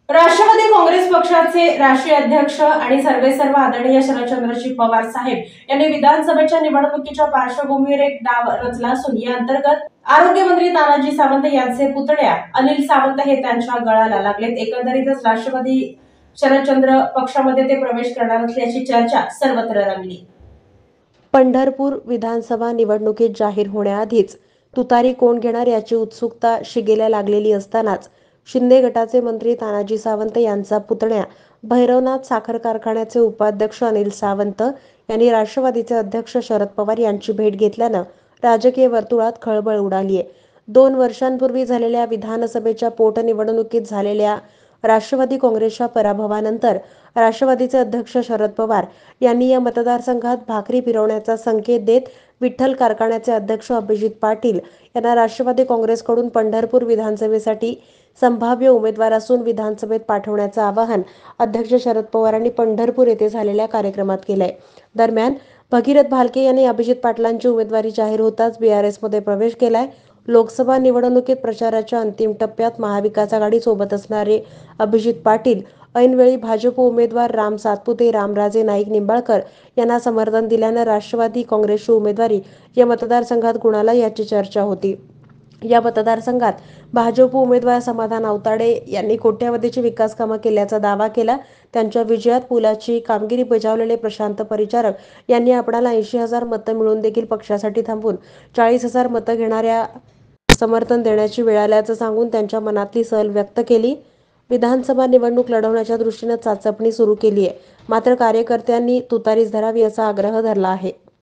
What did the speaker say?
राष्ट्रवादी काँग्रेस पक्षाचे राष्ट्रीय अध्यक्ष आणि सर्वेसर्वा आदरणीय शरदचंद्रजी पवार साहेब यांनी विधानसभेच्या निवडणुकीच्या पार्श्वभूमीवर एक डाव रचला असून या अंतर्गत आरोग्यमंत्री तानाजी सावंत यांचे पुतण्या अनिल सावंत हे त्यांच्या गळाला लागलेत। एकंदरीतच राष्ट्रवादी शरदचंद्र पक्षामध्ये ते प्रवेश करणार असल्याची चर्चा सर्वत्र रंगली। पंढरपूर विधानसभा निवडणुकीत जाहीर होण्याआधीच तुतारी कोण घेणार याची उत्सुकता शिगेला लागलेली असतानाच शिंदे गटाचे मंत्री तानाजी सावंत यांचा पुतण्या भैरवनाथ साखर कारखान्याचे उपाध्यक्ष अनिल सावंत यांनी राष्ट्रवादीचे अध्यक्ष शरद पवार यांची भेट घेतल्यानं राजकीय वर्तुळात खळबळ उडाली आहे। 2 वर्षांपूर्वी झालेल्या विधानसभेच्या पोटनिवडणुकीत झालेल्या राष्ट्रवादी काँग्रेसच्या पराभवानंतर राष्ट्रवादीचे अध्यक्ष शरद पवार यांनी या मतदारसंघात भाकरी फिरवण्याचा संकेत देत विठ्ठल कारखान्याचे अध्यक्ष अभिजित पाटील यांना राष्ट्रवादी काँग्रेसकडून पंढरपूर विधानसभेसाठी संभाव्य उमेदवार असून विधानसभेत पाठवण्याचं आवाहन अध्यक्ष शरद पवारांनी पंढरपूर येथे झालेल्या कार्यक्रमात केलंय। दरम्यान भगीरथ भालके यांनी अभिजित पाटलांची उमेदवारी जाहीर होताच बीआरएसमध्ये प्रवेश केलाय। लोकसभा निवडणुकीत प्रचाराच्या अंतिम टप्प्यात महाविकास आघाडी सोबत असणारे अभिजित पाटील ऐनवेळी भाजप उमेदवार राम सातपुते रामराजे नाईक निंबाळकर यांना समर्थन दिल्यानं राष्ट्रवादी काँग्रेसची उमेदवारी या मतदारसंघात कुणाला याची चर्चा होती। या मतदारसंघात भाजप उमेदवार समाधान आवताडे यांनी कोट्यावधीची विकास कामं केल्याचा दावा केला। त्यांच्या विजयात पुलाची कामगिरी बजावलेले प्रशांत परिचारक यांनी आपणाला 80,000 मतं मिळून देखील पक्षासाठी थांबून 40,000 मतं घेणाऱ्या समर्थन देण्याची वेळ आल्याचं सांगून त्यांच्या मनातली सल व्यक्त केली। विधानसभा निवडणूक लढवण्याच्या दृष्टीनं चाचपणी सुरू केली आहे, मात्र कार्यकर्त्यांनी तुतारीच धरावी असा आग्रह धरला आहे।